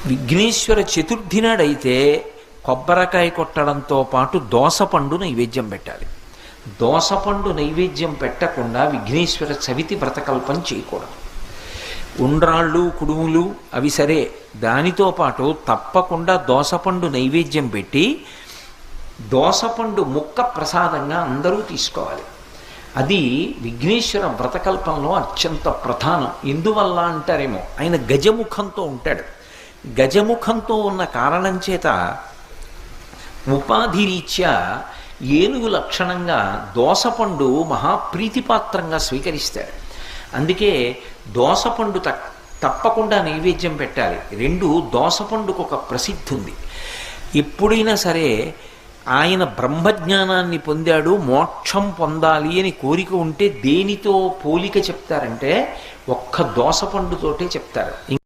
విఘ్నేశ్వర చతుర్థి నాడైతే కొబ్బరికాయ కొట్టడంతో పాటు దోసపండు నైవేద్యం పెట్టాలి. దోసపండు నైవేద్యం పెట్టకుండా విఘ్నేశ్వర చవితి వ్రతకల్పం చేయకూడదు. ఉండ్రాళ్ళు కుడుములు అవి సరే, దానితో పాటు తప్పకుండా దోసపండు నైవేద్యం పెట్టి దోసపండు ముక్క ప్రసాదంగా అందరూ తీసుకోవాలి. అది విఘ్నేశ్వర వ్రతకల్పంలో అత్యంత ప్రధానం. ఎందువల్ల అంటారేమో, ఆయన గజముఖంతో ఉంటాడు. గజముఖంతో ఉన్న కారణం చేత ఉపాధి రీత్యా ఏనుగు లక్షణంగా దోసపండు మహాప్రీతిపాత్రంగా స్వీకరిస్తాడు. అందుకే దోసపండు తప్పకుండా నైవేద్యం పెట్టాలి. రెండు, దోసపండుకు ఒక ప్రసిద్ధి ఉంది. ఎప్పుడైనా సరే ఆయన బ్రహ్మజ్ఞానాన్ని పొందాడు, మోక్షం పొందాలి అని కోరిక ఉంటే దేనితో పోలిక చెప్తారంటే ఒక్క దోసపండుతోటే చెప్తారు.